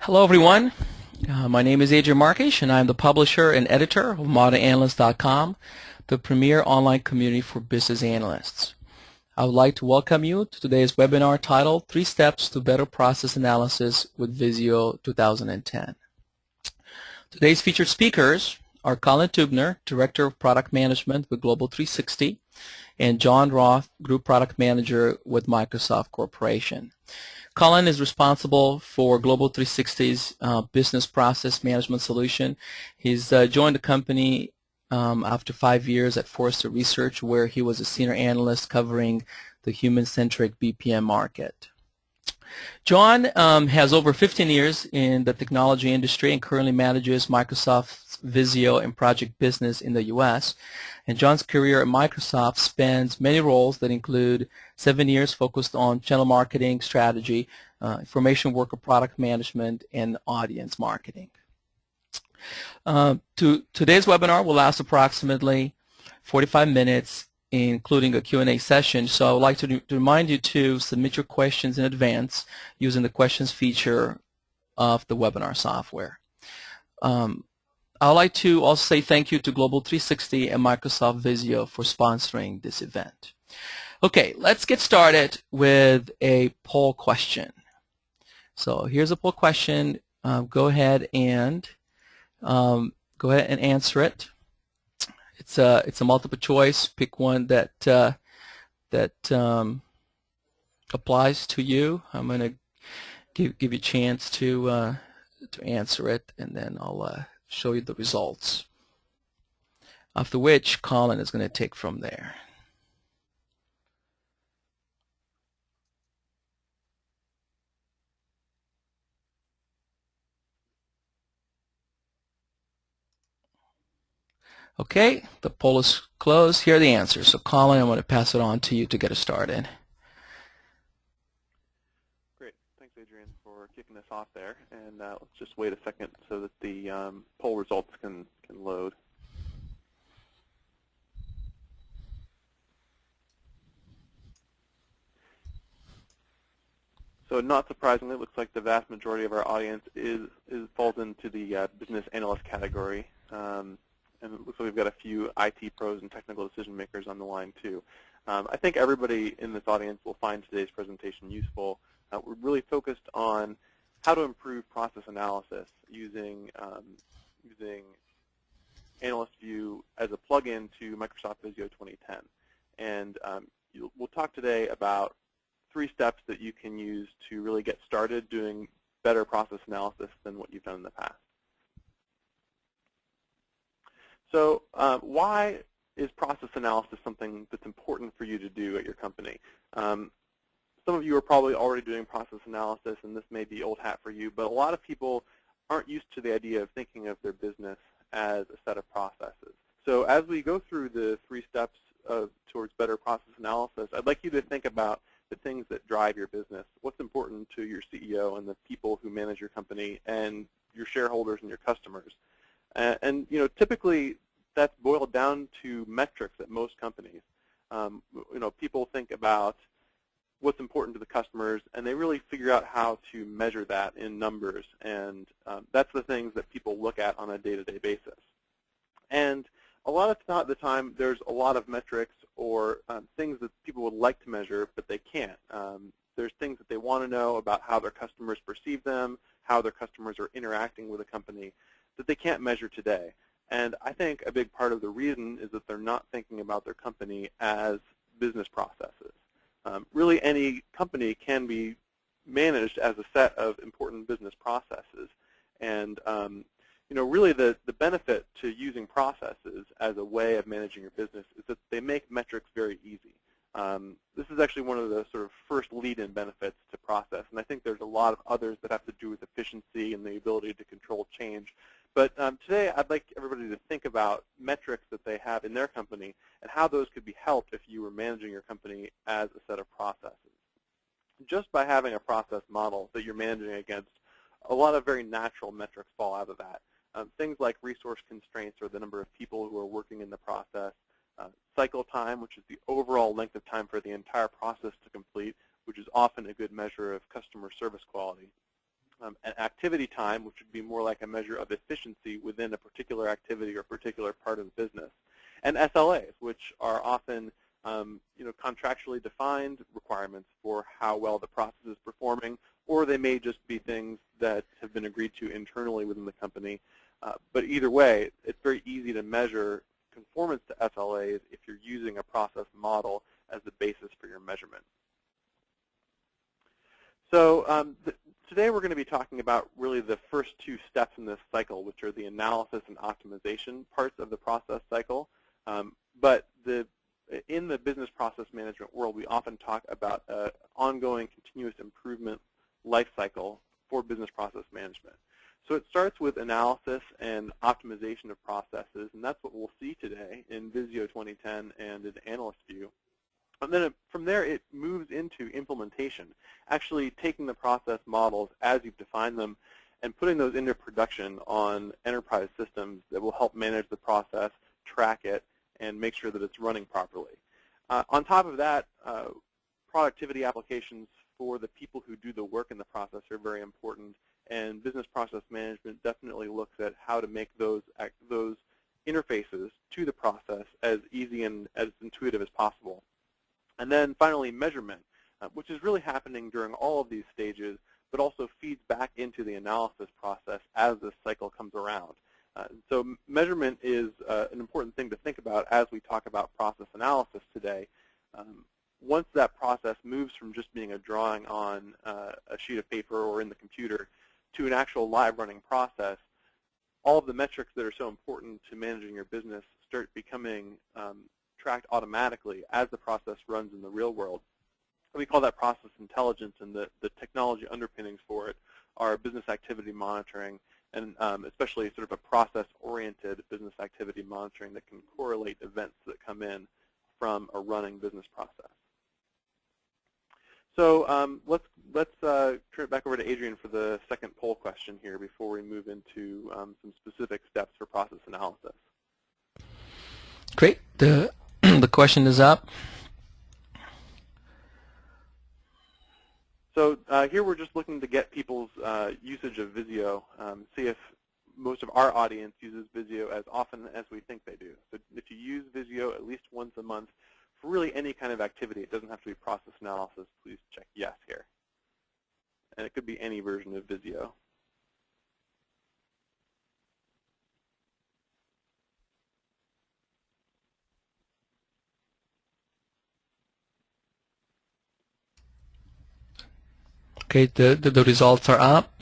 Hello, everyone. My name is Adrian Markish, and I'm the publisher and editor of ModernAnalyst.com, the premier online community for business analysts. I would like to welcome you to today's webinar titled 3 Steps to Better Process Analysis with Visio 2010. Today's featured speakers are Colin Tubner, Director of Product Management with Global 360, and John Roth, Group Product Manager with Microsoft Corporation. Colin is responsible for Global 360's business process management solution. He's joined the company after 5 years at Forrester Research, where he was a senior analyst covering the human-centric BPM market. John has over 15 years in the technology industry and currently manages Microsoft's Visio and project business in the U.S. And John's career at Microsoft spans many roles that include 7 years focused on channel marketing strategy, information worker product management, and audience marketing. Today's webinar will last approximately 45 minutes, including a Q&A session. So I would like to remind you to submit your questions in advance using the questions feature of the webinar software. I would like to also say thank you to Global 360 and Microsoft Visio for sponsoring this event. Okay, let's get started with a poll question. So here's a poll question. Go ahead and answer it. It's a multiple choice. Pick one that applies to you. I'm going to give you a chance to answer it, and then I'll show you the results. After which, Colin is going to take from there. Okay, the poll is closed. Here are the answers. So Colin, I want to pass it on to you to get us started. Great. Thanks, Adrian, for kicking us off there. And let's just wait a second so that the poll results can load. So not surprisingly, it looks like the vast majority of our audience falls into the business analyst category. And it looks like we've got a few IT pros and technical decision makers on the line too. I think everybody in this audience will find today's presentation useful. We're really focused on how to improve process analysis using analystView as a plug-in to Microsoft Visio 2010. And we'll talk today about 3 steps that you can use to really get started doing better process analysis than what you've done in the past. So why is process analysis something that's important for you to do at your company? Some of you are probably already doing process analysis, and this may be old hat for you, but a lot of people aren't used to the idea of thinking of their business as a set of processes. So as we go through the 3 steps towards better process analysis, I'd like you to think about the things that drive your business, what's important to your CEO and the people who manage your company and your shareholders and your customers. And you know, typically that's boiled down to metrics at most companies. You know, people think about what's important to the customers, and they really figure out how to measure that in numbers. And that's the things that people look at on a day-to-day basis. And a lot of the time, there's a lot of metrics or things that people would like to measure, but they can't. There's things that they want to know about how their customers perceive them, how their customers are interacting with a company, that they can't measure today. And I think a big part of the reason is that they're not thinking about their company as business processes. Really, any company can be managed as a set of important business processes. And you know, really the benefit to using processes as a way of managing your business is that they make metrics very easy. This is actually one of the sort of first lead-in benefits to process, and I think there's a lot of others that have to do with efficiency and the ability to control change. But today I'd like everybody to think about metrics that they have in their company and how those could be helped if you were managing your company as a set of processes. Just by having a process model that you're managing against, a lot of very natural metrics fall out of that. Things like resource constraints or the number of people who are working in the process, cycle time, which is the overall length of time for the entire process to complete, which is often a good measure of customer service quality. an activity time, which would be more like a measure of efficiency within a particular activity or particular part of the business, and SLAs, which are often contractually defined requirements for how well the process is performing, or they may just be things that have been agreed to internally within the company. But either way, it's very easy to measure conformance to SLAs if you're using a process model as the basis for your measurement. So today we're going to be talking about really the first two steps in this cycle, which are the analysis and optimization parts of the process cycle. But in the business process management world, we often talk about an ongoing continuous improvement life cycle for business process management. So it starts with analysis and optimization of processes, and that's what we'll see today in Visio 2010 and in AnalystView. And then from there, it moves into implementation, actually taking the process models as you've defined them and putting those into production on enterprise systems that will help manage the process, track it, and make sure that it's running properly. On top of that, productivity applications for the people who do the work in the process are very important, and business process management definitely looks at how to make those interfaces to the process as easy and as intuitive as possible. And then finally, measurement, which is really happening during all of these stages, but also feeds back into the analysis process as this cycle comes around. So measurement is an important thing to think about as we talk about process analysis today. Once that process moves from just being a drawing on a sheet of paper or in the computer to an actual live running process, all of the metrics that are so important to managing your business start becoming tracked automatically as the process runs in the real world. We call that process intelligence, and the technology underpinnings for it are business activity monitoring, and especially sort of a process-oriented business activity monitoring that can correlate events that come in from a running business process. So let's turn it back over to Adrian for the second poll question here before we move into some specific steps for process analysis. Great. The question is up. So here we're just looking to get people's usage of Visio, see if most of our audience uses Visio as often as we think they do. So if you use Visio at least once a month for really any kind of activity, it doesn't have to be process analysis, please check yes here. And it could be any version of Visio. Okay, the results are up.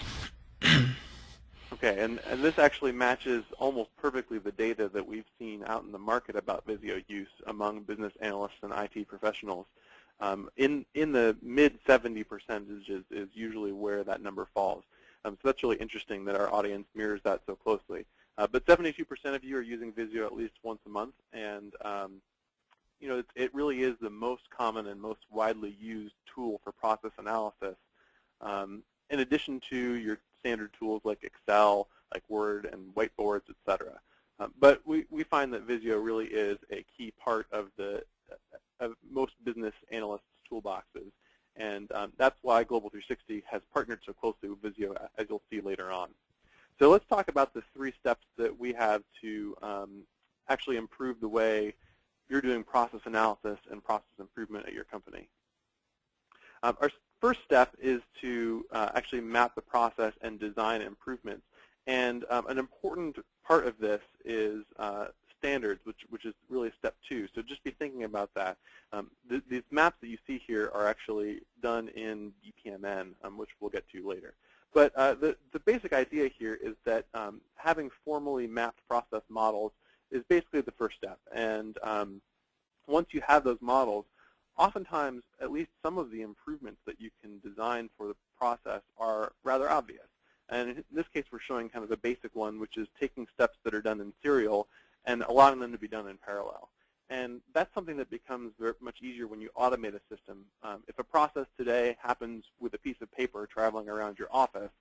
Okay, and this actually matches almost perfectly the data that we've seen out in the market about Visio use among business analysts and IT professionals. In the mid-70% is usually where that number falls. So that's really interesting that our audience mirrors that so closely. But 72% of you are using Visio at least once a month, and it really is the most common and most widely used tool for process analysis. In addition to your standard tools like Excel, like Word and whiteboards, etc. But we find that Visio really is a key part of most business analysts' toolboxes, and that's why Global 360 has partnered so closely with Visio, as you'll see later on. So let's talk about the 3 steps that we have to actually improve the way you're doing process analysis and process improvement at your company. Our first step is to actually map the process and design improvements. And an important part of this is standards, which is really step 2. So just be thinking about that. These maps that you see here are actually done in BPMN, which we'll get to later. But the basic idea here is that having formally mapped process models is basically the first step. And once you have those models, oftentimes, at least some of the improvements that you can design for the process are rather obvious. And in this case, we're showing kind of the basic one, which is taking steps that are done in serial and allowing them to be done in parallel. And that's something that becomes very much easier when you automate a system. If a process today happens with a piece of paper traveling around your office,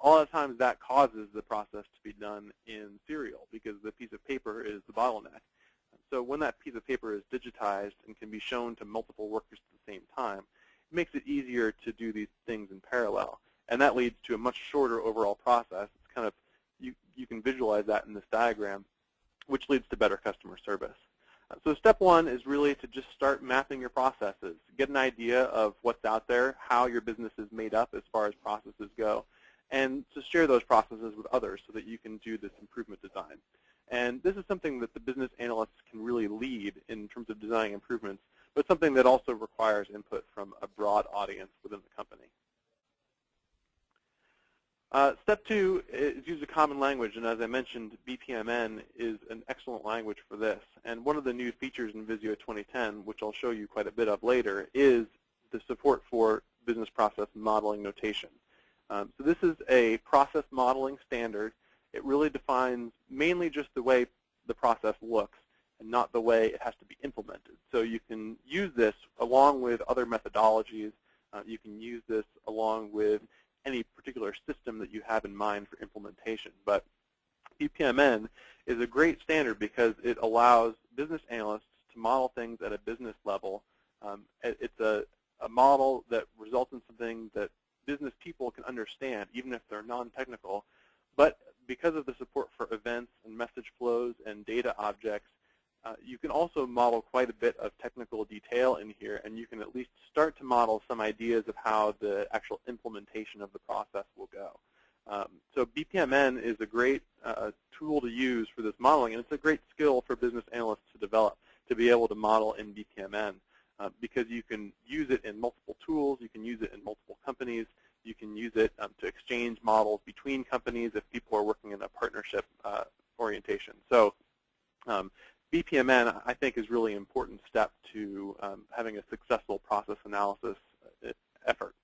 a lot of times that causes the process to be done in serial because the piece of paper is the bottleneck. So when that piece of paper is digitized and can be shown to multiple workers at the same time, it makes it easier to do these things in parallel. And that leads to a much shorter overall process. It's kind of, you can visualize that in this diagram, which leads to better customer service. So step one is really to just start mapping your processes, get an idea of what's out there, how your business is made up as far as processes go, and to share those processes with others so that you can do this improvement design. And this is something that the business analysts can really lead in terms of designing improvements, but something that also requires input from a broad audience within the company. Step two is use a common language, and as I mentioned, BPMN is an excellent language for this. And one of the new features in Visio 2010, which I'll show you quite a bit of later, is the support for business process modeling notation. So this is a process modeling standard. It really defines mainly just the way the process looks and not the way it has to be implemented. So you can use this along with other methodologies. You can use this along with any particular system that you have in mind for implementation. But BPMN is a great standard because it allows business analysts to model things at a business level. It's a model that results in something that business people can understand, even if they're non-technical. But because of the support for events and message flows and data objects, you can also model quite a bit of technical detail in here, and you can at least start to model some ideas of how the actual implementation of the process will go. So BPMN is a great tool to use for this modeling, and it's a great skill for business analysts to develop, to be able to model in BPMN, because you can use it in multiple tools, you can use it in multiple companies, you can use it to exchange models between companies if people are working in a partnership orientation. So BPMN, I think, is really an important step to having a successful process analysis effort.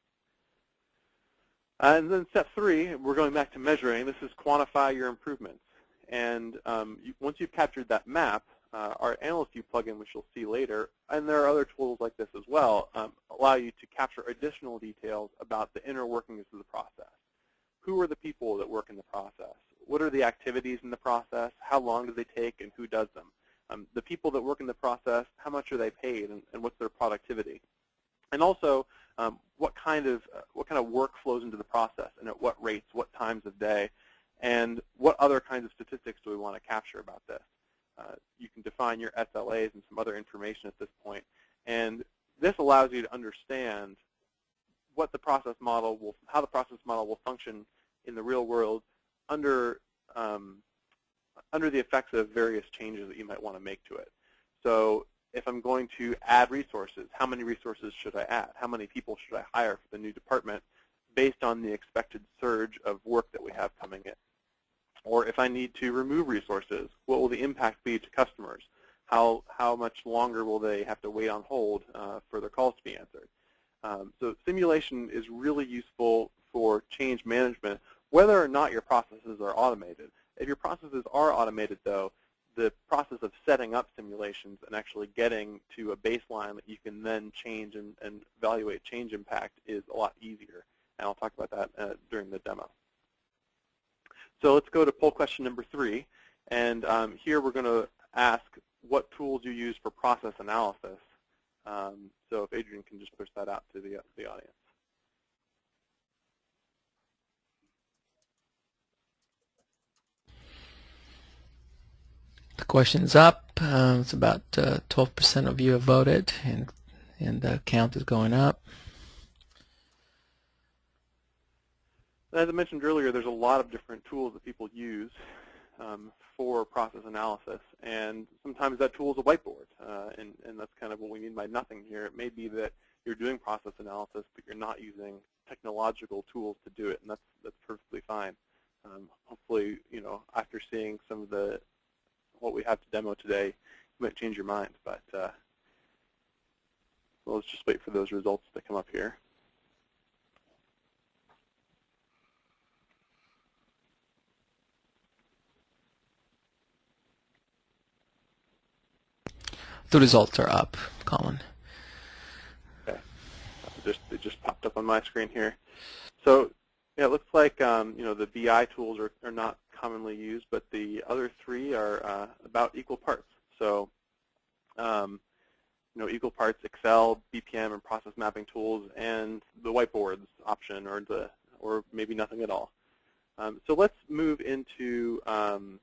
And then step three, we're going back to measuring. This is quantify your improvements. And once you've captured that map, our AnalystView plugin, which you'll see later, and there are other tools like this as well, allow you to capture additional details about the inner workings of the process. Who are the people that work in the process? What are the activities in the process? How long do they take, and who does them? The people that work in the process, how much are they paid, and what's their productivity? And also, what kind of work flows into the process, and at what rates, what times of day, and what other kinds of statistics do we want to capture about this? You can define your SLAs and some other information at this point, and this allows you to understand what the process model will, how the process model will function in the real world under the effects of various changes that you might want to make to it. So if I'm going to add resources, how many resources should I add? How many people should I hire for the new department based on the expected surge of work that we have coming in? Or if I need to remove resources, what will the impact be to customers? How much longer will they have to wait on hold for their calls to be answered? So simulation is really useful for change management, whether or not your processes are automated. If your processes are automated, though, the process of setting up simulations and actually getting to a baseline that you can then change and evaluate change impact is a lot easier. And I'll talk about that during the demo. So let's go to poll question number 3. And here we're going to ask what tools you use for process analysis. So if Adrian can just push that out to the audience. The question's up. It's about 12% of you have voted, and the count is going up. As I mentioned earlier, there's a lot of different tools that people use for process analysis, and sometimes that tool is a whiteboard, and that's kind of what we mean by nothing here. It may be that you're doing process analysis, but you're not using technological tools to do it, and that's perfectly fine. Hopefully, you know, after seeing some of what we have to demo today, you might change your mind. But well, let's just wait for those results to come up here. The results are up, Colin. Okay, it just popped up on my screen here. So yeah, it looks like you know, the BI tools are not commonly used, but the other 3 are about equal parts. So you know, equal parts Excel, BPM, and process mapping tools, and the whiteboards option, or the or maybe nothing at all. So let's move into, I'm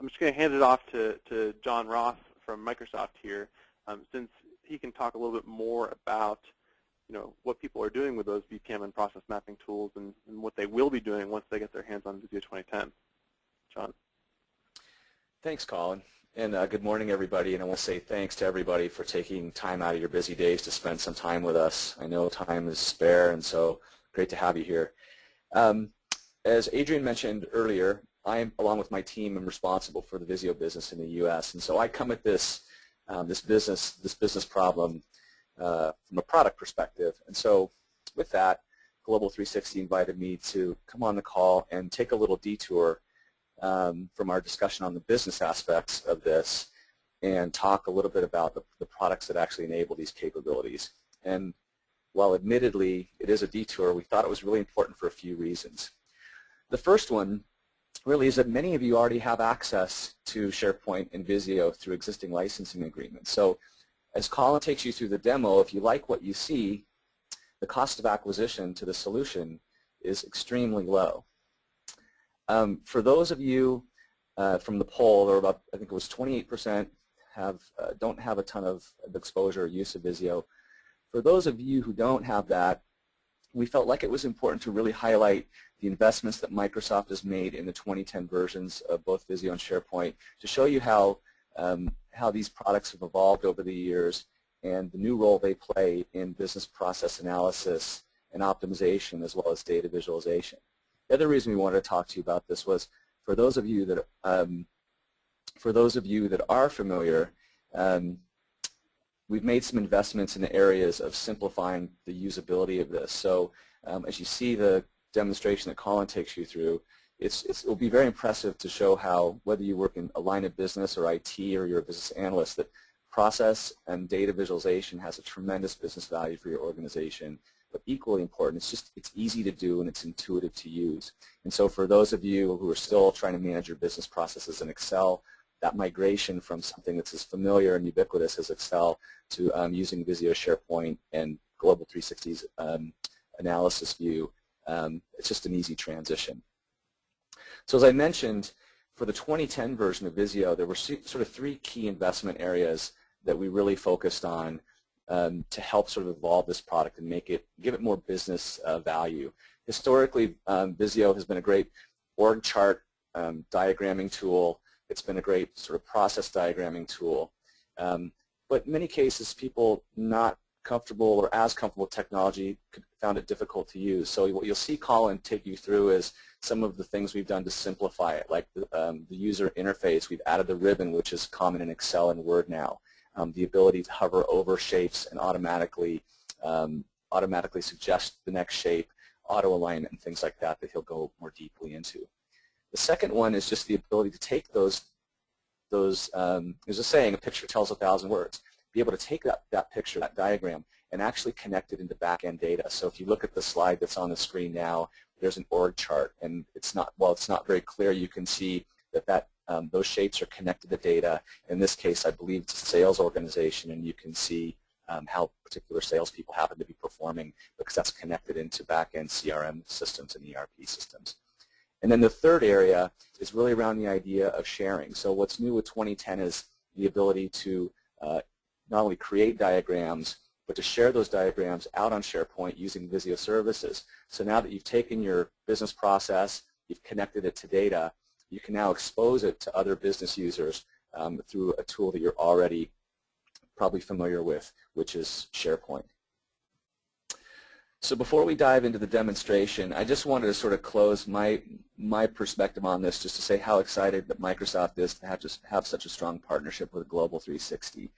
just going to hand it off to John Ross from Microsoft here, since he can talk a little bit more about what people are doing with those VPM and process mapping tools and what they will be doing once they get their hands on Visio 2010. John. Thanks, Colin. And good morning, everybody. And I want to say thanks to everybody for taking time out of your busy days to spend some time with us. I know time is spare, and so great to have you here. As Adrian mentioned earlier, I, along with my team, am responsible for the Visio business in the U.S. And so I come at this business problem from a product perspective. And so with that, Global 360 invited me to come on the call and take a little detour from our discussion on the business aspects of this and talk a little bit about the products that actually enable these capabilities. And while admittedly it is a detour, we thought it was really important for a few reasons. The first one really is that many of you already have access to SharePoint and Visio through existing licensing agreements. So as Colin takes you through the demo, if you like what you see, the cost of acquisition to the solution is extremely low. For those of you from the poll, or about, I think it was 28% don't have a ton of exposure or use of Visio. For those of you who don't have that, we felt like it was important to really highlight the investments that Microsoft has made in the 2010 versions of both Visio and SharePoint to show you how these products have evolved over the years and the new role they play in business process analysis and optimization as well as data visualization. The other reason we wanted to talk to you about this was for those of you that are familiar, we've made some investments in the areas of simplifying the usability of this. So as you see the demonstration that Colin takes you through, it will be very impressive to show how, whether you work in a line of business or IT or you're a business analyst, that process and data visualization has a tremendous business value for your organization. But equally important, it's easy to do and it's intuitive to use. And so for those of you who are still trying to manage your business processes in Excel, that migration from something that's as familiar and ubiquitous as Excel to using Visio, SharePoint, and Global 360's analystView, it's just an easy transition. So as I mentioned, for the 2010 version of Visio, there were sort of three key investment areas that we really focused on to help sort of evolve this product and give it more business value. Historically, Visio has been a great org chart diagramming tool. It's been a great sort of process diagramming tool. But in many cases, people not comfortable or as comfortable with technology found it difficult to use. So what you'll see Colin take you through is some of the things we've done to simplify it, like the user interface. We've added the ribbon, which is common in Excel and Word now. The ability to hover over shapes and automatically suggest the next shape, auto alignment, and things like that he'll go more deeply into. The second one is just the ability to take there's a saying, a picture tells 1,000 words. Be able to take that picture, that diagram, and actually connect it into back-end data. So if you look at the slide that's on the screen now, there's an org chart, and it's not very clear, you can see that those shapes are connected to data. In this case, I believe it's a sales organization, and you can see how particular salespeople happen to be performing because that's connected into back-end CRM systems and ERP systems. And then the third area is really around the idea of sharing. So what's new with 2010 is the ability to not only create diagrams, but to share those diagrams out on SharePoint using Visio services. So now that you've taken your business process, you've connected it to data, you can now expose it to other business users through a tool that you're already probably familiar with, which is SharePoint. So before we dive into the demonstration, I just wanted to sort of close my perspective on this just to say how excited that Microsoft is to have such a strong partnership with Global 360.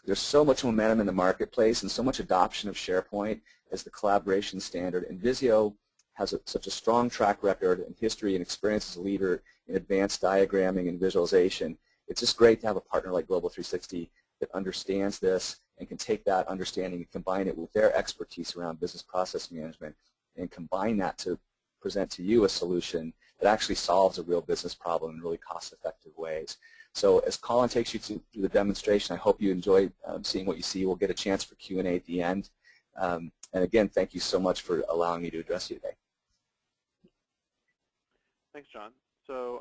There's so much momentum in the marketplace and so much adoption of SharePoint as the collaboration standard, and Visio has such a strong track record and history and experience as a leader in advanced diagramming and visualization. It's just great to have a partner like Global 360 that understands this and can take that understanding and combine it with their expertise around business process management and combine that to present to you a solution that actually solves a real business problem in really cost-effective ways. So as Colin takes you through the demonstration, I hope you enjoy seeing what you see. We'll get a chance for Q&A at the end. And again, thank you so much for allowing me to address you today. Thanks, John. So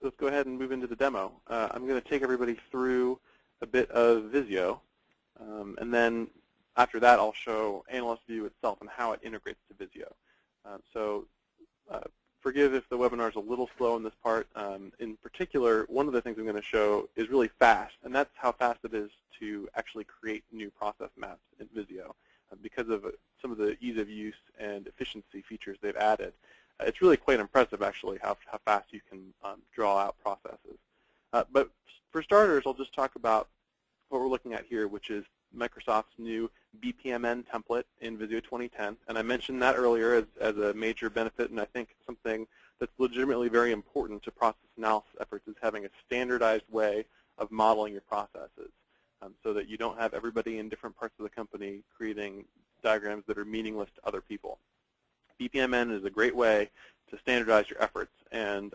let's go ahead and move into the demo. I'm going to take everybody through a bit of Visio, and then after that I'll show AnalystView itself and how it integrates to Visio. Forgive if the webinar is a little slow in this part. In particular, one of the things I'm going to show is really fast, and that's how fast it is to actually create new process maps in Visio because of some of the ease of use and efficiency features they've added. It's really quite impressive, actually, how fast you can draw out processes. But for starters, I'll just talk about what we're looking at here, which is Microsoft's new BPMN template in Visio 2010. And I mentioned that earlier as a major benefit, and I think something that's legitimately very important to process analysis efforts is having a standardized way of modeling your processes so that you don't have everybody in different parts of the company creating diagrams that are meaningless to other people. BPMN is a great way to standardize your efforts, and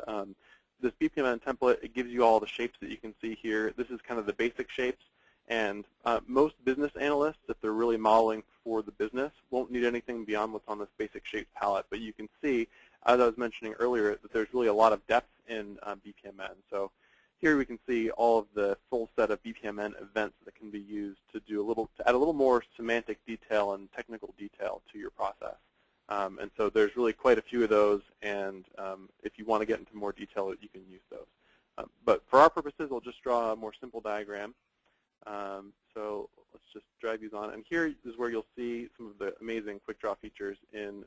this BPMN template, it gives you all the shapes that you can see here. This is kind of the basic shapes, and most business analysts, if they're really modeling for the business, won't need anything beyond what's on this basic shapes palette. But you can see, as I was mentioning earlier, that there's really a lot of depth in BPMN. So here we can see all of the full set of BPMN events that can be used to add a little more semantic detail and technical detail to your process. And so there's really quite a few of those, and if you want to get into more detail, you can use those. But for our purposes, I'll just draw a more simple diagram. So let's just drag these on. And here is where you'll see some of the amazing quick draw features in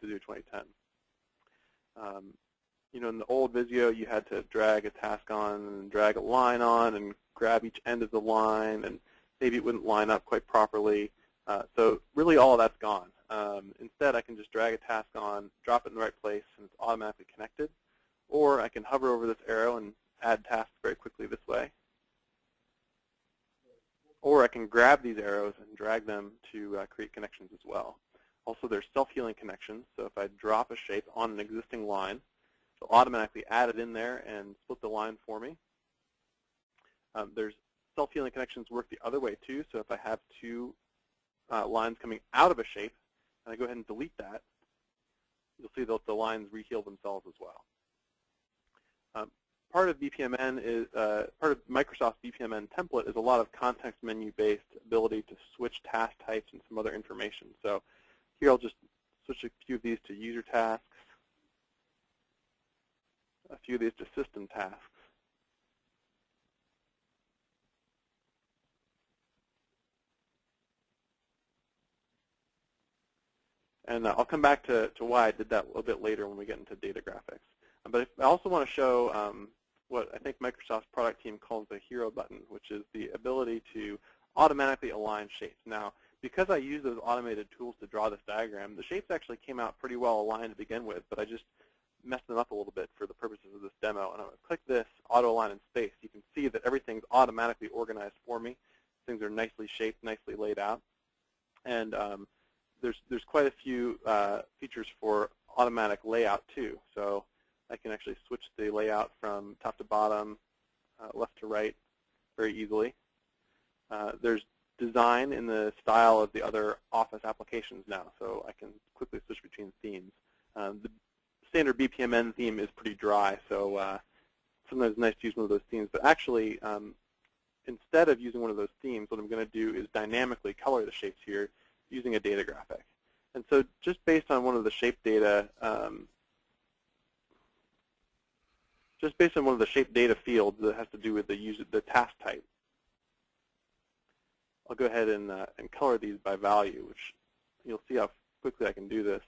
Visio 2010. In the old Visio, you had to drag a task on and drag a line on and grab each end of the line, and maybe it wouldn't line up quite properly. So really all of that's gone. Instead, I can just drag a task on, drop it in the right place, and it's automatically connected. Or I can hover over this arrow and add tasks very quickly this way. Or I can grab these arrows and drag them to create connections as well. Also, there's self-healing connections. So if I drop a shape on an existing line, it'll automatically add it in there and split the line for me. There's self-healing connections work the other way too. So if I have two lines coming out of a shape, and I go ahead and delete that, you'll see that the lines reheal themselves as well. Part of BPMN is part of Microsoft's BPMN template is a lot of context menu-based ability to switch task types and some other information. So here I'll just switch a few of these to user tasks, a few of these to system tasks. And I'll come back to why I did that a little bit later when we get into data graphics. But I also want to show what I think Microsoft's product team calls the hero button, which is the ability to automatically align shapes. Now, because I use those automated tools to draw this diagram, the shapes actually came out pretty well aligned to begin with, but I just messed them up a little bit for the purposes of this demo. And I'm going to click this auto align in space. You can see that everything's automatically organized for me. Things are nicely shaped, nicely laid out. And there's quite a few features for automatic layout too. So I can actually switch the layout from top to bottom, left to right very easily. There's design in the style of the other Office applications now, so I can quickly switch between themes. The standard BPMN theme is pretty dry, so sometimes it's nice to use one of those themes. But actually, instead of using one of those themes, what I'm going to do is dynamically color the shapes here using a data graphic. And so just based on one of the shape data, fields that has to do with the task type, I'll go ahead and color these by value, which you'll see how quickly I can do this.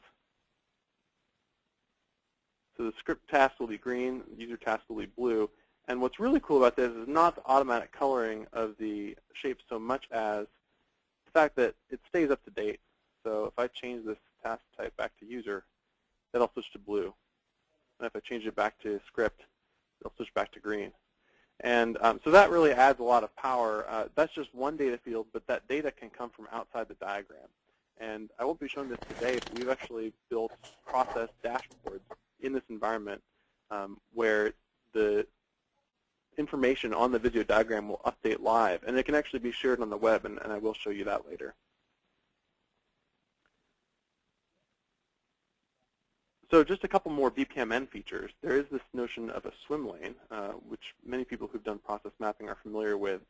So the script task will be green, user task will be blue. And what's really cool about this is not the automatic coloring of the shapes so much as the fact that it stays up to date. So if I change this task type back to user, that'll switch to blue. And if I change it back to script, it'll switch back to green. And so that really adds a lot of power. That's just one data field, but that data can come from outside the diagram. And I won't be showing this today, but we've actually built process dashboards in this environment where the information on the Visio diagram will update live. And it can actually be shared on the web, and I will show you that later. So just a couple more BPMN features. There is this notion of a swim lane, which many people who've done process mapping are familiar with.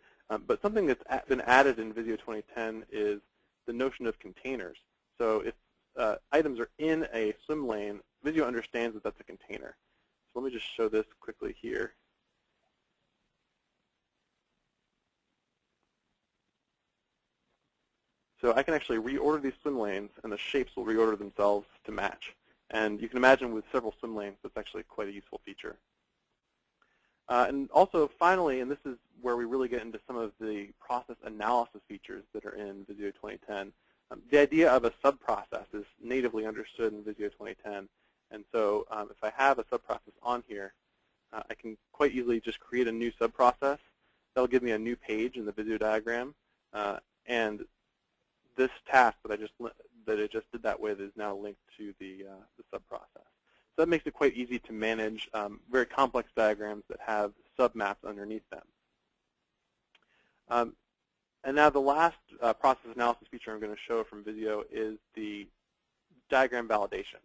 But something that's been added in Visio 2010 is the notion of containers. So if items are in a swim lane, Visio understands that that's a container. So let me just show this quickly here. So I can actually reorder these swim lanes, and the shapes will reorder themselves to match. And you can imagine with several swim lanes, that's actually quite a useful feature. And also, finally, and this is where we really get into some of the process analysis features that are in Visio 2010, the idea of a subprocess is natively understood in Visio 2010. And so if I have a subprocess on here, I can quite easily just create a new subprocess. That'll give me a new page in the Visio diagram. And this task that I just did that with is now linked to the subprocess. So that makes it quite easy to manage very complex diagrams that have submaps underneath them. And now the last process analysis feature I'm going to show from Visio is the diagram validation.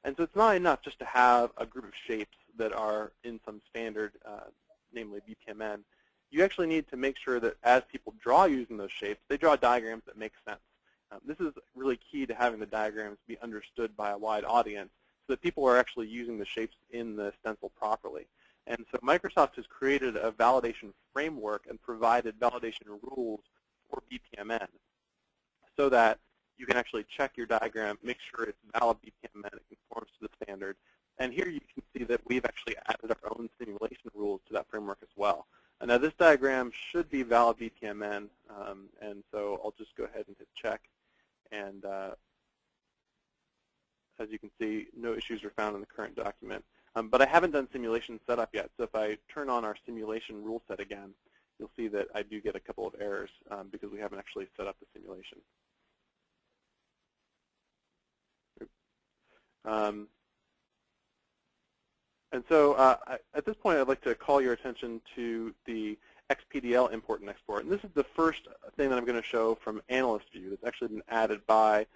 And so it's not enough just to have a group of shapes that are in some standard, namely BPMN. You actually need to make sure that as people draw using those shapes, they draw diagrams that make sense. This is really key to having the diagrams be understood by a wide audience so that people are actually using the shapes in the stencil properly. And so Microsoft has created a validation framework and provided validation rules for BPMN so that you can actually check your diagram, make sure it's valid BPMN, it conforms to the standard. And here you can see that we've actually added our own simulation rules to that framework as well. And now this diagram should be valid BPMN, and so I'll just go ahead and hit check. And as you can see, no issues are found in the current document. But I haven't done simulation setup yet, so if I turn on our simulation rule set again, you'll see that I do get a couple of errors because we haven't actually set up the simulation. And so at this point, I'd like to call your attention to the XPDL import and export. And this is the first thing that I'm going to show from AnalystView that's actually been added by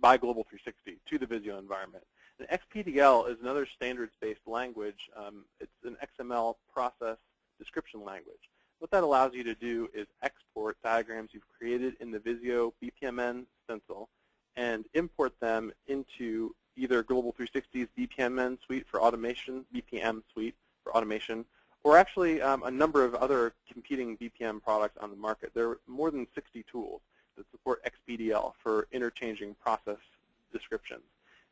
Global 360 to the Visio environment. And XPDL is another standards-based language. It's an XML process description language. What that allows you to do is export diagrams you've created in the Visio BPMN stencil and import them into either Global 360's BPMN suite for automation, BPM suite for automation, or actually a number of other competing BPM products on the market. There are more than 60 tools that support XPDL for interchanging process descriptions.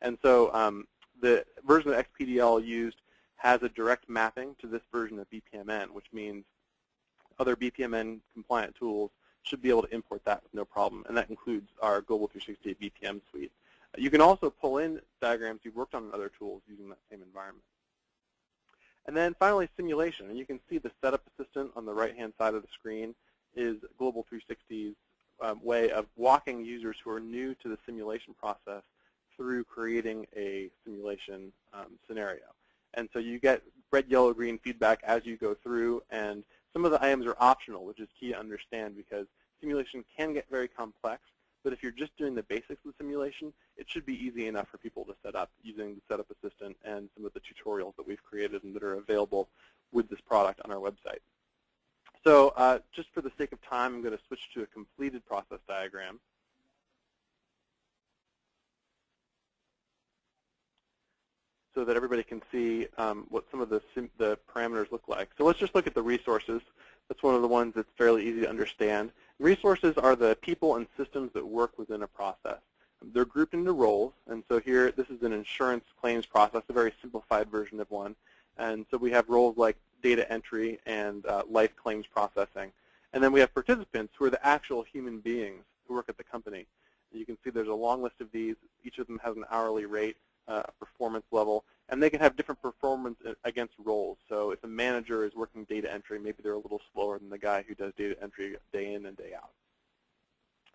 And so the version of XPDL used has a direct mapping to this version of BPMN, which means other BPMN compliant tools should be able to import that with no problem, and that includes our Global 360 BPM suite. You can also pull in diagrams you've worked on in other tools using that same environment. And then finally, simulation. And you can see the setup assistant on the right-hand side of the screen is Global 360's way of walking users who are new to the simulation process through creating a simulation scenario. And so you get red, yellow, green feedback as you go through, and some of the items are optional, which is key to understand because simulation can get very complex. But if you're just doing the basics of the simulation, it should be easy enough for people to set up using the Setup Assistant and some of the tutorials that we've created and that are available with this product on our website. So just for the sake of time, I'm going to switch to a completed process diagram. So that everybody can see what some of the parameters look like. So let's just look at the resources. That's one of the ones that's fairly easy to understand. Resources are the people and systems that work within a process. They're grouped into roles, and so here, this is an insurance claims process, a very simplified version of one. And so we have roles like data entry and life claims processing. And then we have participants who are the actual human beings who work at the company. And you can see there's a long list of these. Each of them has an hourly rate, a performance level, and they can have different performance against roles. So if a manager is working data entry, maybe they're a little slower than the guy who does data entry day in and day out.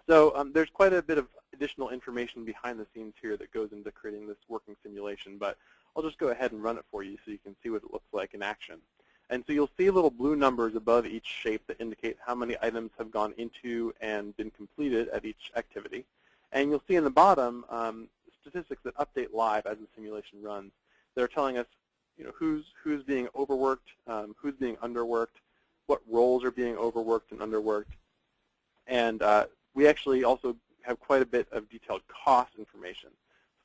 So there's quite a bit of additional information behind the scenes here that goes into creating this working simulation, but I'll just go ahead and run it for you so you can see what it looks like in action. And so you'll see little blue numbers above each shape that indicate how many items have gone into and been completed at each activity. And you'll see in the bottom statistics that update live as the simulation runs. They're telling us, who's being overworked, who's being underworked, what roles are being overworked and underworked, and we actually also have quite a bit of detailed cost information.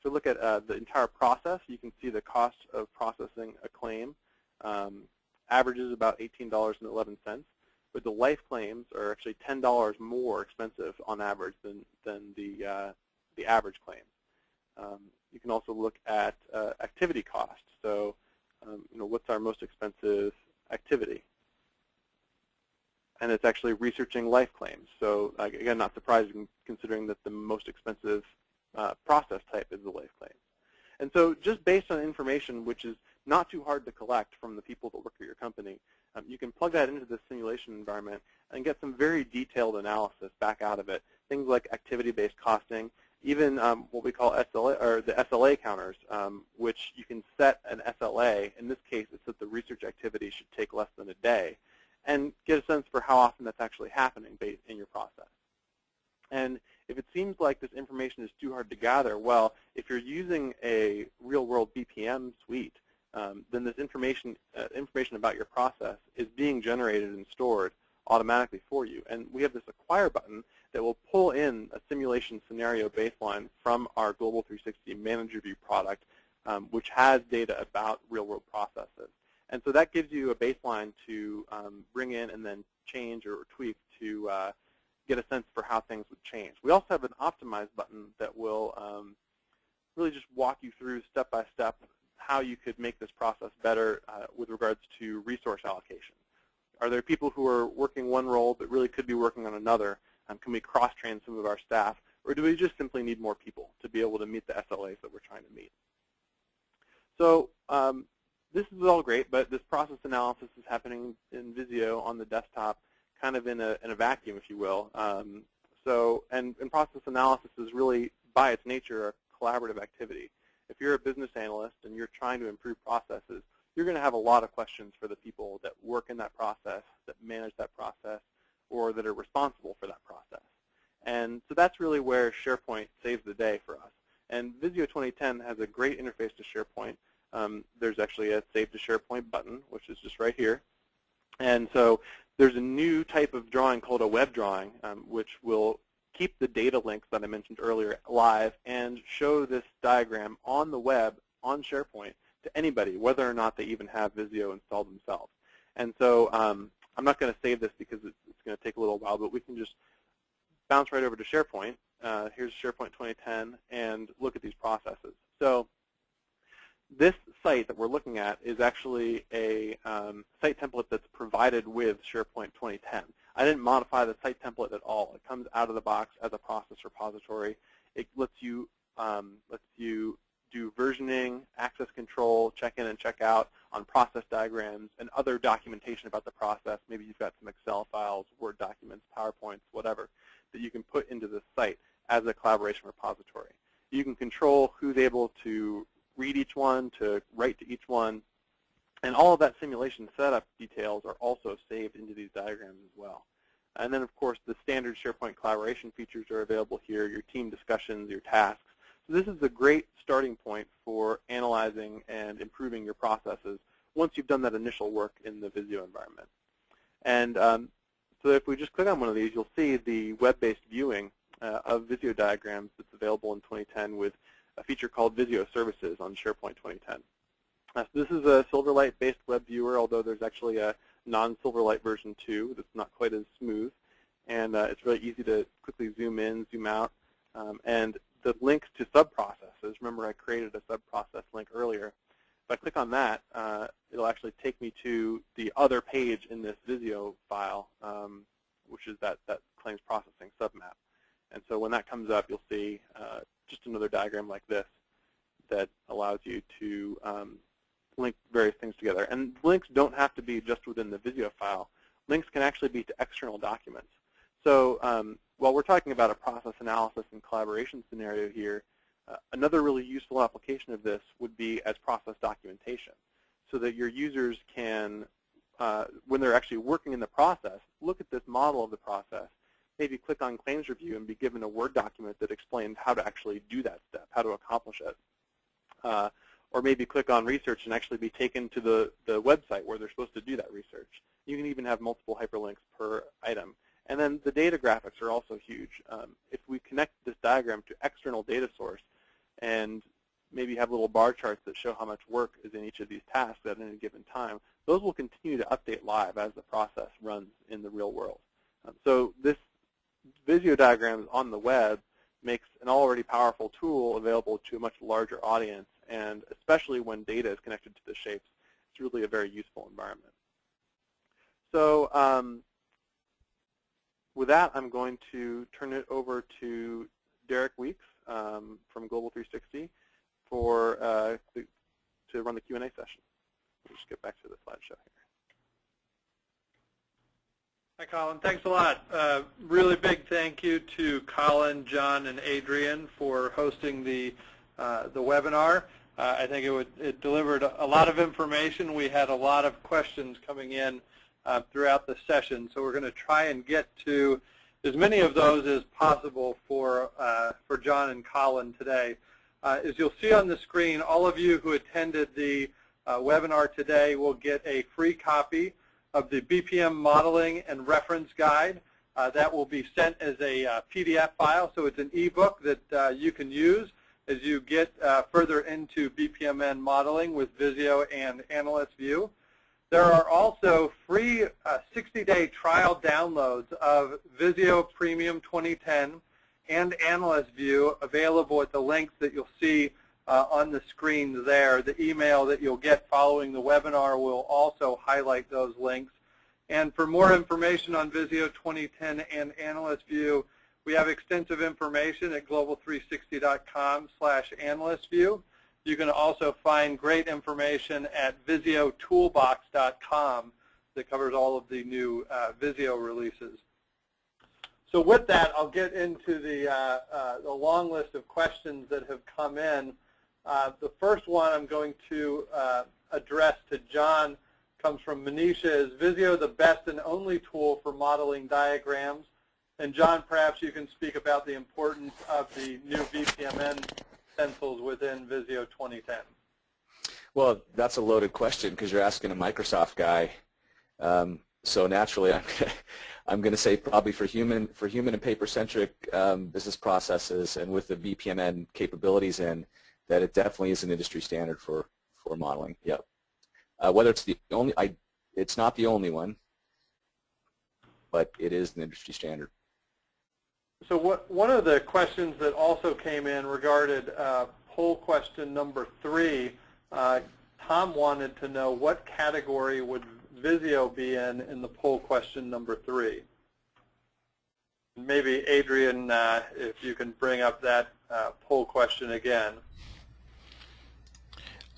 So look at the entire process. You can see the cost of processing a claim averages about $18.11, but the life claims are actually $10 more expensive on average than the average claim. You can also look at activity cost. So, what's our most expensive activity? And it's actually researching life claims. So again, not surprising considering that the most expensive process type is the life claim. And so just based on information which is not too hard to collect from the people that work at your company, you can plug that into the simulation environment and get some very detailed analysis back out of it. Things like activity-based costing, even what we call SLA, or the SLA counters, which you can set an SLA. In this case, it's that the research activity should take less than a day, and get a sense for how often that's actually happening in your process. And if it seems like this information is too hard to gather, well, if you're using a real-world BPM suite, then this information about your process is being generated and stored automatically for you. And we have this acquire button that will pull in a simulation scenario baseline from our Global 360 ManagerView product, which has data about real-world processes. And so that gives you a baseline to bring in and then change or tweak to get a sense for how things would change. We also have an optimize button that will really just walk you through step by step how you could make this process better with regards to resource allocation. Are there people who are working one role but really could be working on another? Can we cross-train some of our staff? Or do we just simply need more people to be able to meet the SLAs that we're trying to meet? So this is all great, but this process analysis is happening in Visio on the desktop, kind of in a vacuum, if you will. And process analysis is really, by its nature, a collaborative activity. If you're a business analyst and you're trying to improve processes, you're going to have a lot of questions for the people that work in that process, that manage that process, or that are responsible for that process. And so that's really where SharePoint saves the day for us. And Visio 2010 has a great interface to SharePoint. There's actually a Save to SharePoint button, which is just right here. And so there's a new type of drawing called a web drawing, which will keep the data links that I mentioned earlier live and show this diagram on the web, on SharePoint, to anybody, whether or not they even have Visio installed themselves. And so I'm not going to save this because it's going to take a little while, but we can just bounce right over to SharePoint. Here's SharePoint 2010, and look at these processes. So this site that we're looking at is actually a site template that's provided with SharePoint 2010. I didn't modify the site template at all. It comes out of the box as a process repository. It lets you do versioning, access control, check in and check out on process diagrams, and other documentation about the process. Maybe you've got some Excel files, Word documents, PowerPoints, whatever, that you can put into this site as a collaboration repository. You can control who's able to read each one, to write to each one, and all of that simulation setup details are also saved into these diagrams as well. And then, of course, the standard SharePoint collaboration features are available here, your team discussions, your tasks. So this is a great starting point for analyzing and improving your processes once you've done that initial work in the Visio environment. And so if we just click on one of these, you'll see the web-based viewing of Visio diagrams that's available in 2010 with a feature called Visio Services on SharePoint 2010. So this is a Silverlight-based web viewer, although there's actually a non-Silverlight version 2 that's not quite as smooth. And it's really easy to quickly zoom in, zoom out. And the links to sub-processes, remember I created a sub-process link earlier. If I click on that, it'll actually take me to the other page in this Visio file, which is that claims processing submap. And so when that comes up, you'll see just another diagram like this that allows you to link various things together. And links don't have to be just within the Visio file. Links can actually be to external documents. So while we're talking about a process analysis and collaboration scenario here, another really useful application of this would be as process documentation, so that your users can, when they're actually working in the process, look at this model of the process, maybe click on claims review and be given a Word document that explains how to actually do that step, how to accomplish it. Or maybe click on research and actually be taken to the website where they're supposed to do that research. You can even have multiple hyperlinks per item. And then the data graphics are also huge. If we connect this diagram to external data source and maybe have little bar charts that show how much work is in each of these tasks at any given time, those will continue to update live as the process runs in the real world. So this Visio diagrams on the web makes an already powerful tool available to a much larger audience, and especially when data is connected to the shapes, it's really a very useful environment. So with that, I'm going to turn it over to Derek Weeks from Global 360 to run the Q&A session. We'll just get back to the slideshow here. Hi, Colin. Thanks a lot. Really big thank you to Colin, John, and Adrian for hosting the webinar. I think it delivered a lot of information. We had a lot of questions coming in throughout the session, so we're going to try and get to as many of those as possible for John and Colin today. As you'll see on the screen, all of you who attended the webinar today will get a free copy of the BPM modeling and reference guide. That will be sent as a PDF file, so it's an ebook that you can use as you get further into BPMN modeling with Visio and AnalystView. There are also free 60-day trial downloads of Visio Premium 2010 and AnalystView available at the links that you'll see on the screen there. The email that you'll get following the webinar will also highlight those links. And for more information on Visio 2010 and AnalystView, we have extensive information at global360.com/AnalystView. You can also find great information at visiotoolbox.com that covers all of the new Visio releases. So with that, I'll get into the long list of questions that have come in. The first one I'm going to address to John comes from Manisha. Is Visio the best and only tool for modeling diagrams? And John, perhaps you can speak about the importance of the new BPMN stencils within Visio 2010. Well, that's a loaded question because you're asking a Microsoft guy. So naturally, I'm going to say probably for human and paper-centric business processes, and with the BPMN capabilities in, that it definitely is an industry standard for modeling. Yep. Whether it's the only, it's not the only one, but it is an industry standard. So one of the questions that also came in regarded poll question number 3. Tom wanted to know what category would Visio be in the poll question number 3. Maybe Adrian, if you can bring up that poll question again.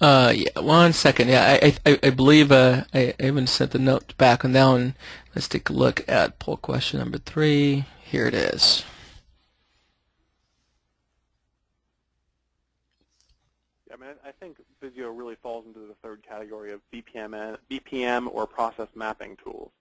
Yeah, 1 second. Yeah, I believe I even sent the note back on that one. Let's take a look at poll question number 3. Here it is. Yeah, I mean, I think Visio really falls into the third category of BPM or process mapping tools.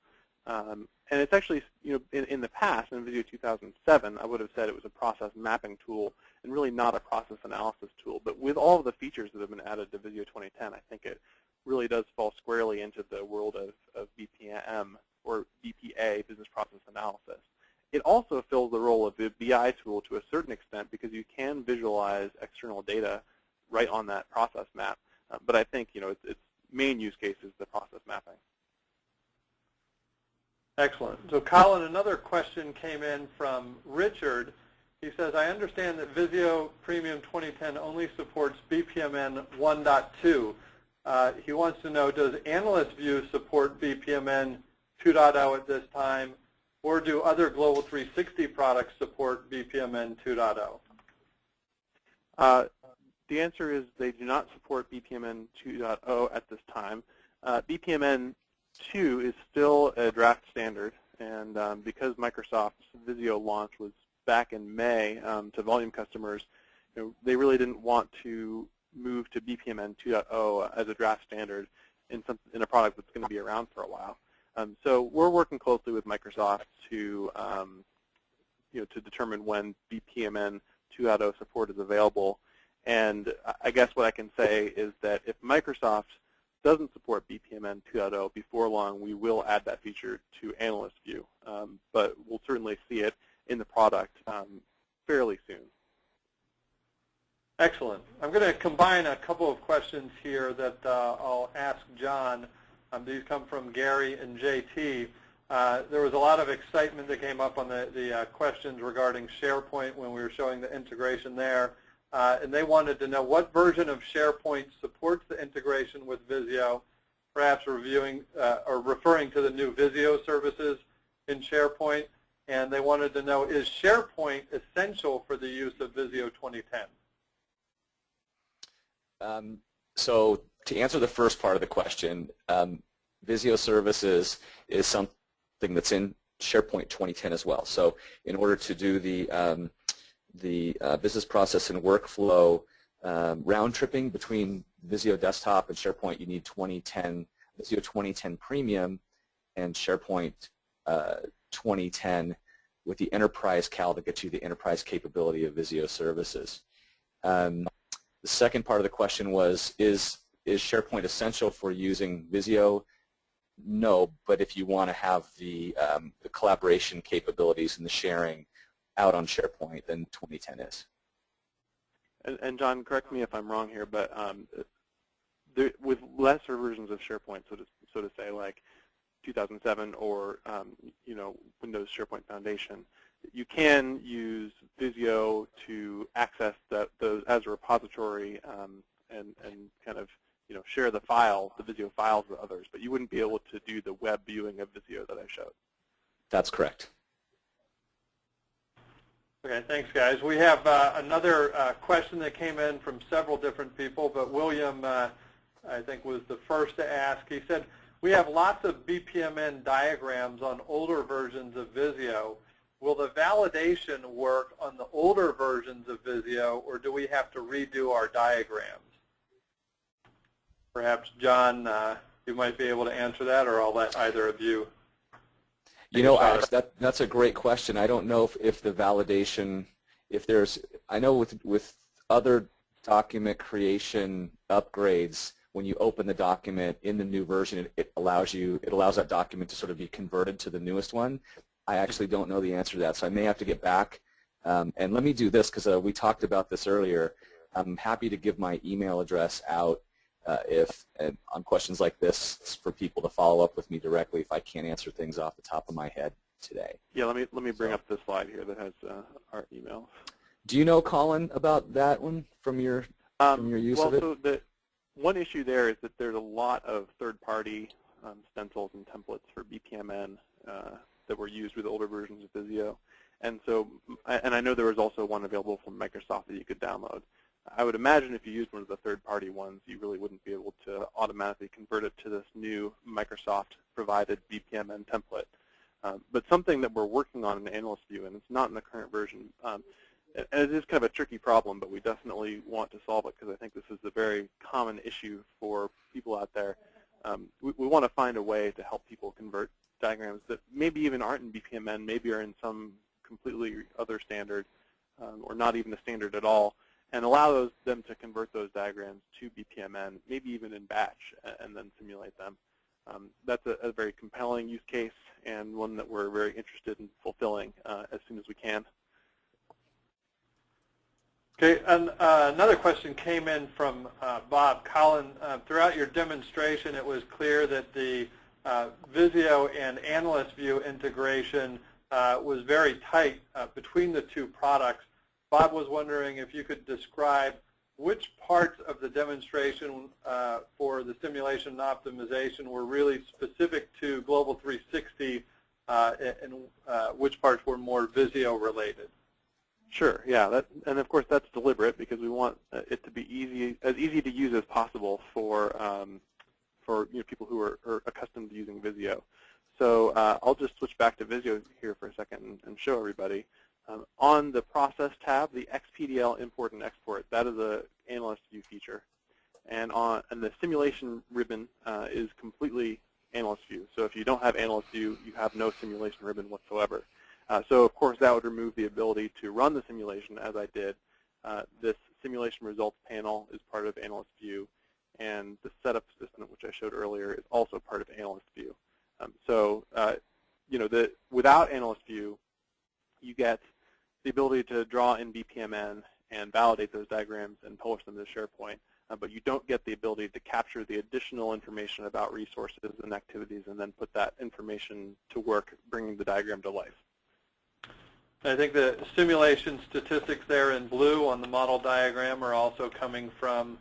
And it's actually, in the past, in Visio 2007, I would have said it was a process mapping tool and really not a process analysis tool. But with all of the features that have been added to Visio 2010, I think it really does fall squarely into the world of BPM or BPA, business process analysis. It also fills the role of the BI tool to a certain extent because you can visualize external data right on that process map. But I think, its main use case is the process mapping. Excellent. So Colin, another question came in from Richard. He says, I understand that Visio Premium 2010 only supports BPMN 1.2. He wants to know, does AnalystView support BPMN 2.0 at this time, or do other Global 360 products support BPMN 2.0? The answer is they do not support BPMN 2.0 at this time. BPMN 2 is still a draft standard, and because Microsoft's Visio launch was back in May to volume customers, they really didn't want to move to BPMN 2.0 as a draft standard in a product that's going to be around for a while. So we're working closely with Microsoft to to determine when BPMN 2.0 support is available. And I guess what I can say is that if Microsoft doesn't support BPMN 2.0, before long we will add that feature to AnalystView. But we'll certainly see it in the product fairly soon. Excellent. I'm going to combine a couple of questions here that I'll ask John. These come from Gary and JT. There was a lot of excitement that came up on the questions regarding SharePoint when we were showing the integration there. And they wanted to know what version of SharePoint supports the integration with Visio, perhaps reviewing or referring to the new Visio services in SharePoint. And they wanted to know, is SharePoint essential for the use of Visio 2010? So to answer the first part of the question, Visio services is something that's in SharePoint 2010 as well. So in order to do the business process and workflow round tripping between Visio Desktop and SharePoint, you need Visio 2010 Premium and SharePoint 2010 with the Enterprise Cal that gets you the enterprise capability of Visio services. The second part of the question was, is SharePoint essential for using Visio? No, but if you want to have the collaboration capabilities and the sharing out on SharePoint, then 2010 is. And John, correct me if I'm wrong here, but with lesser versions of SharePoint, so to say, like 2007 or Windows SharePoint Foundation, you can use Visio to access those as a repository and kind of share the Visio files with others, but you wouldn't be able to do the web viewing of Visio that I showed. That's correct. Okay, thanks, guys. We have another question that came in from several different people, but William, I think, was the first to ask. He said, we have lots of BPMN diagrams on older versions of Visio. Will the validation work on the older versions of Visio, or do we have to redo our diagrams? Perhaps, John, you might be able to answer that, or I'll let either of you. That's a great question. I don't know if the validation, I know with other document creation upgrades, when you open the document in the new version, it allows that document to sort of be converted to the newest one. I actually don't know the answer to that, so I may have to get back. And let me do this, because we talked about this earlier. I'm happy to give my email address out on questions like this for people to follow up with me directly if I can't answer things off the top of my head today. Yeah, let me bring up this slide here that has our email. Do you know, Colin, about that one from your use of it? Well, so one issue there is that there's a lot of third-party stencils and templates for BPMN that were used with older versions of Visio, and I know there was also one available from Microsoft that you could download. I would imagine if you used one of the third-party ones, you really wouldn't be able to automatically convert it to this new Microsoft-provided BPMN template. But something that we're working on in AnalystView, and it's not in the current version, and it is kind of a tricky problem, but we definitely want to solve it because I think this is a very common issue for people out there. We want to find a way to help people convert diagrams that maybe even aren't in BPMN, maybe are in some completely other standard, or not even a standard at all, and allow them to convert those diagrams to BPMN, maybe even in batch, and then simulate them. That's a very compelling use case and one that we're very interested in fulfilling as soon as we can. Okay, and another question came in from Bob. Colin, throughout your demonstration, it was clear that the Visio and AnalystView integration was very tight between the two products. Bob was wondering if you could describe which parts of the demonstration for the simulation and optimization were really specific to Global 360 and which parts were more Visio related. Sure, yeah, and of course that's deliberate because we want it to be as easy to use as possible for people who are accustomed to using Visio. So I'll just switch back to Visio here for a second and show everybody. On the Process tab, the XPDL import and export, that is a AnalystView feature. And the simulation ribbon is completely AnalystView. So if you don't have AnalystView, you have no simulation ribbon whatsoever. So of course that would remove the ability to run the simulation as I did This simulation results panel is part of AnalystView, and the setup assistant, which I showed earlier, is also part of AnalystView. Without AnalystView, you get the ability to draw in BPMN and validate those diagrams and publish them to SharePoint, but you don't get the ability to capture the additional information about resources and activities and then put that information to work, bringing the diagram to life. I think the simulation statistics there in blue on the model diagram are also coming from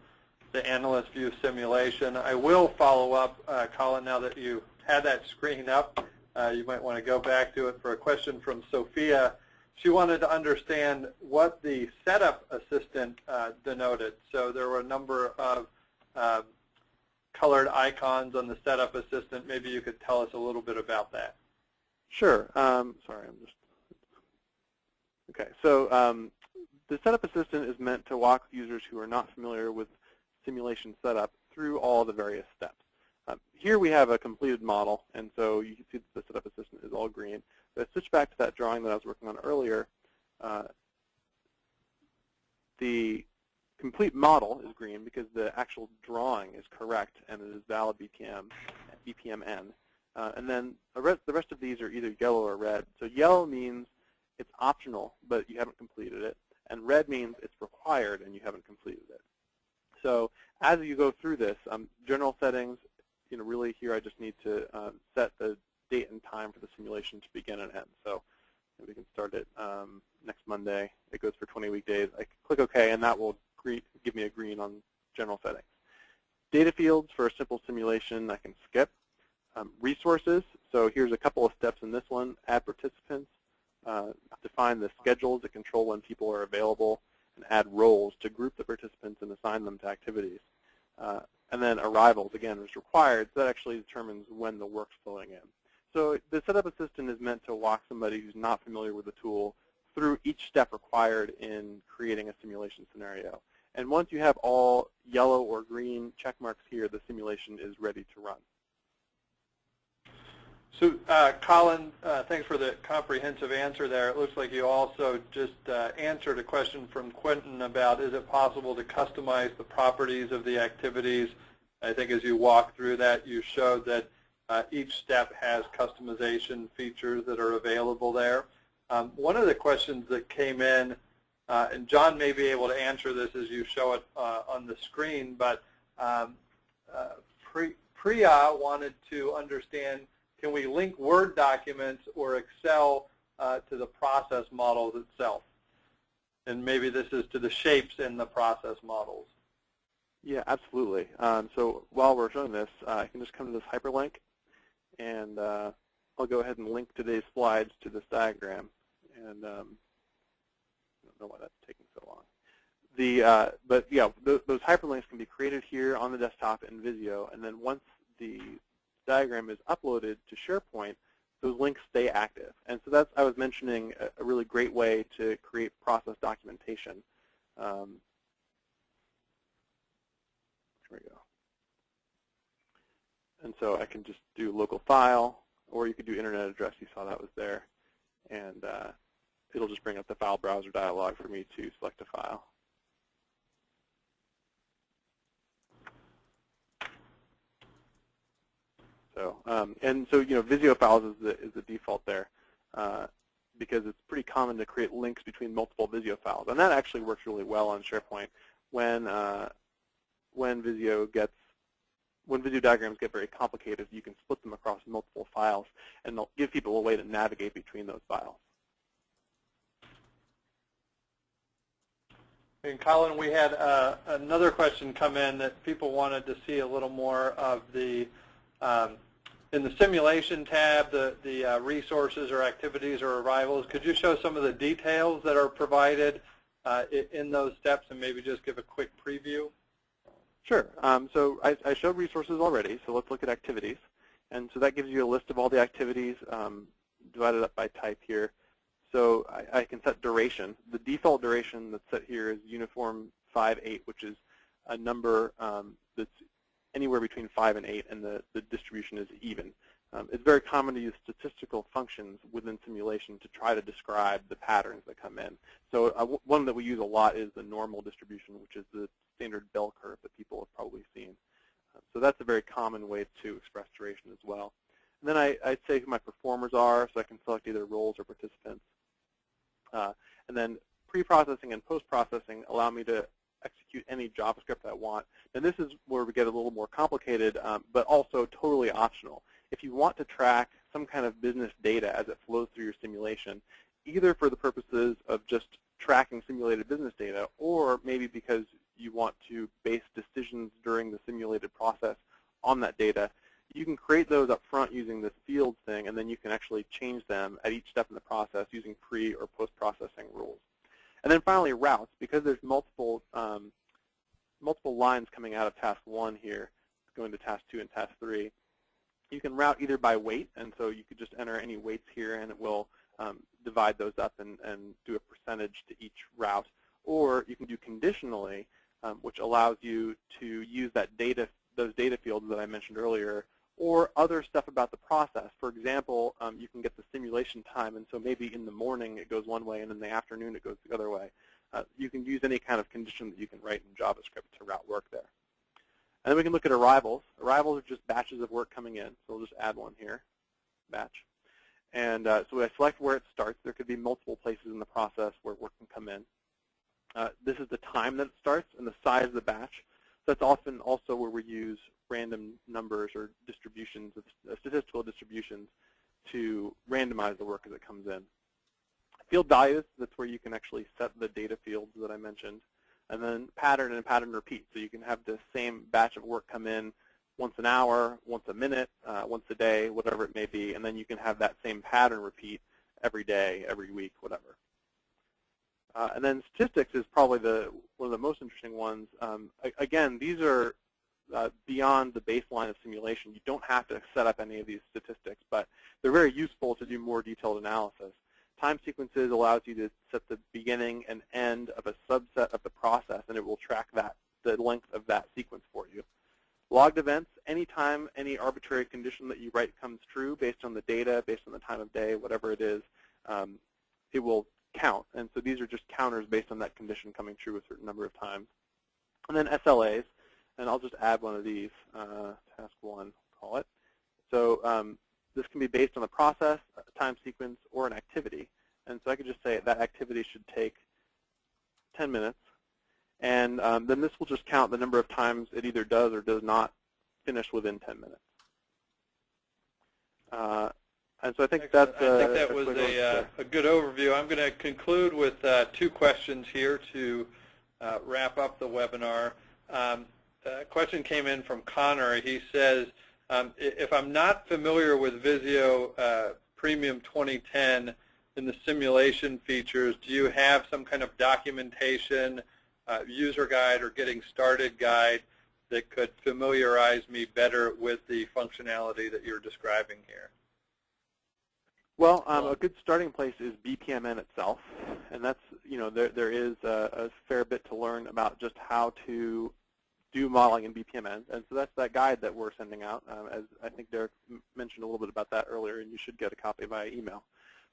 the AnalystView simulation. I will follow up, Colin, now that you had that screen up. You might want to go back to it for a question from Sophia. She wanted to understand what the setup assistant denoted. So there were a number of colored icons on the setup assistant. Maybe you could tell us a little bit about that. Sure. Sorry, I'm just... Okay, so the setup assistant is meant to walk users who are not familiar with simulation setup through all the various steps. Here we have a completed model, and so you can see that the setup assistant is all green. But I switch back to that drawing that I was working on earlier. The complete model is green because the actual drawing is correct and it is valid BPMN. And then the rest of these are either yellow or red. So yellow means it's optional, but you haven't completed it. And red means it's required and you haven't completed it. So as you go through this, general settings, really here I just need to set the date and time for the simulation to begin and end. So we can start it next Monday. It goes for 20 weekdays. I click OK, and that will give me a green on general settings. Data fields for a simple simulation I can skip. Resources, so here's a couple of steps in this one. Add participants, define the schedules to control when people are available, and add roles to group the participants and assign them to activities. And then arrivals, again, is required, so that actually determines when the work's flowing in. So the setup assistant is meant to walk somebody who's not familiar with the tool through each step required in creating a simulation scenario. And once you have all yellow or green check marks here, the simulation is ready to run. So, Colin, thanks for the comprehensive answer there. It looks like you also just answered a question from Quentin about is it possible to customize the properties of the activities. I think as you walk through that, you showed that each step has customization features that are available there. One of the questions that came in, and John may be able to answer this as you show it on the screen, but Priya wanted to understand, can we link Word documents or Excel to the process models itself? And maybe this is to the shapes in the process models. Yeah, absolutely. So while we're showing this, I can just come to this hyperlink, and I'll go ahead and link today's slides to this diagram. And I don't know why that's taking so long. But yeah, those hyperlinks can be created here on the desktop in Visio, and then once the diagram is uploaded to SharePoint, those links stay active. And so that's, I was mentioning, a really great way to create process documentation. Here we go. And so I can just do local file, or you could do internet address. You saw that was there. And it'll just bring up the file browser dialog for me to select a file. So, Visio files is the default there because it's pretty common to create links between multiple Visio files, and that actually works really well on SharePoint when Visio diagrams get very complicated. You can split them across multiple files, and they'll give people a way to navigate between those files. And Colin, we had another question come in that people wanted to see a little more of the in the simulation tab, the resources or activities or arrivals. Could you show some of the details that are provided in those steps and maybe just give a quick preview? Sure. So I showed resources already, so let's look at activities. And so that gives you a list of all the activities divided up by type here. So I can set duration. The default duration that's set here is uniform 5-8, which is a number that's anywhere between 5 and 8, and the distribution is even. It's very common to use statistical functions within simulation to try to describe the patterns that come in. So one that we use a lot is the normal distribution, which is the standard bell curve that people have probably seen. So that's a very common way to express duration as well. And then I'd say who my performers are, so I can select either roles or participants. And then pre-processing and post-processing allow me to execute any JavaScript I want. And this is where we get a little more complicated, but also totally optional. If you want to track some kind of business data as it flows through your simulation, either for the purposes of just tracking simulated business data, or maybe because you want to base decisions during the simulated process on that data, you can create those up front using this fields thing, and then you can actually change them at each step in the process using pre- or post-processing rules. And then finally, routes, because there's multiple lines coming out of task 1 here, going to task 2 and task 3. You can route either by weight, and so you could just enter any weights here, and it will divide those up and do a percentage to each route. Or you can do conditionally, which allows you to use those data fields that I mentioned earlier, or other stuff about the process. For example, you can get the simulation time, and so maybe in the morning it goes one way, and in the afternoon it goes the other way. You can use any kind of condition that you can write in JavaScript to route work there. And then we can look at arrivals. Arrivals are just batches of work coming in. So we'll just add one here, batch. And so when I select where it starts, there could be multiple places in the process where work can come in. This is the time that it starts and the size of the batch. So that's often also where we use random numbers or distributions, statistical distributions, to randomize the work as it comes in. Field values, that's where you can actually set the data fields that I mentioned. And then pattern and pattern repeat. So you can have the same batch of work come in once an hour, once a minute, once a day, whatever it may be. And then you can have that same pattern repeat every day, every week, whatever. And then statistics is probably one of the most interesting ones. Again, these are beyond the baseline of simulation. You don't have to set up any of these statistics, but they're very useful to do more detailed analysis. Time sequences allows you to set the beginning and end of a subset of the process, and it will track the length of that sequence for you. Logged events, anytime any arbitrary condition that you write comes true based on the data, based on the time of day, whatever it is, it will count. And so these are just counters based on that condition coming true a certain number of times. And then SLAs, and I'll just add one of these, task 1, call it. So this can be based on the process, a time sequence, or an activity. And so I could just say that activity should take 10 minutes. And then this will just count the number of times it either does or does not finish within 10 minutes. And so I think that's that was a good overview. I'm going to conclude with 2 questions here to wrap up the webinar. A question came in from Connor. He says, if I'm not familiar with Visio Premium 2010 in the simulation features, do you have some kind of documentation, user guide, or getting started guide that could familiarize me better with the functionality that you're describing here? Well, a good starting place is BPMN itself, and that's, there is a fair bit to learn about just how to do modeling in BPMN, and so that's that guide that we're sending out, as I think Derek mentioned a little bit about that earlier, and you should get a copy via email.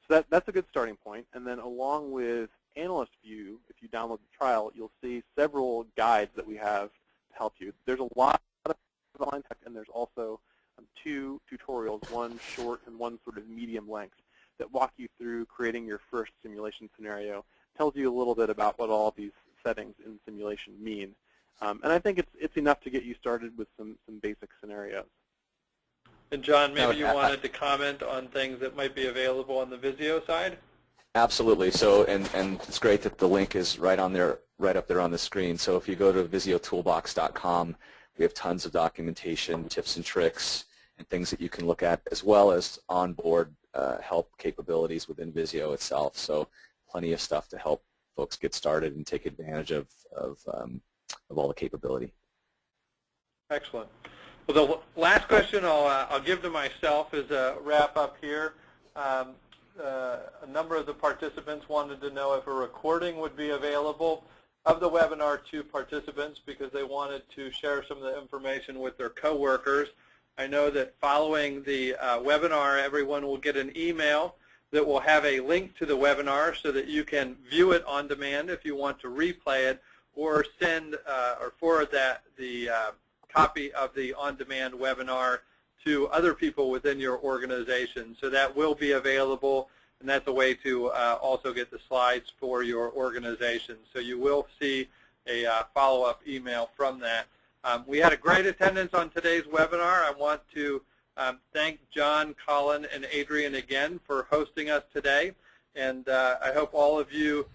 So that's a good starting point, and then along with AnalystView, if you download the trial, you'll see several guides that we have to help you. There's a lot of online tech, and there's also 2 tutorials, one short and one sort of medium length, that walk you through creating your first simulation scenario. Tells you a little bit about what all these settings in simulation mean. And I think it's enough to get you started with some basic scenarios. And John, maybe you wanted to comment on things that might be available on the Visio side? Absolutely. So, and it's great that the link is right on there, right up there on the screen. So if you go to visiotoolbox.com, we have tons of documentation, tips and tricks, and things that you can look at, as well as onboard help capabilities within Visio itself. So plenty of stuff to help folks get started and take advantage of all the capability. Excellent. Well, the last question I'll give to myself as a wrap up here. A number of the participants wanted to know if a recording would be available of the webinar to participants because they wanted to share some of the information with their coworkers. I know that following the webinar, everyone will get an email that will have a link to the webinar so that you can view it on demand if you want to replay it, or send or forward the copy of the on-demand webinar to other people within your organization. So that will be available, and that's a way to also get the slides for your organization. So you will see a follow-up email from that. We had a great attendance on today's webinar. I want to thank John, Colin, and Adrian again for hosting us today. And I hope all of you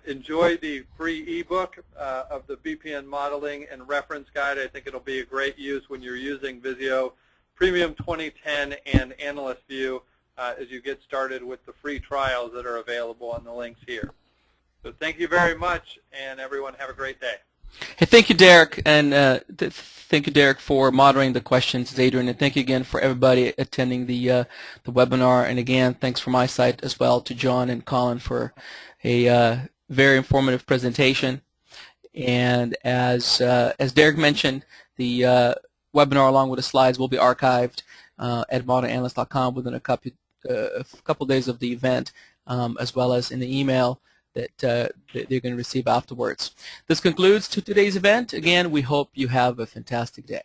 enjoy the free ebook of the BPN Modeling and Reference Guide. I think it'll be a great use when you're using Visio Premium 2010 and AnalystView as you get started with the free trials that are available on the links here. So thank you very much, and everyone have a great day. Hey, thank you, Derek, and thank you, Derek, for moderating the questions, Adrian, and thank you again for everybody attending the webinar. And again, thanks from my side as well to John and Colin for a very informative presentation. And as Derek mentioned, the webinar along with the slides will be archived at ModernAnalyst.com within a couple days of the event, as well as in the email that they're going to receive afterwards. This concludes today's event. Again, we hope you have a fantastic day.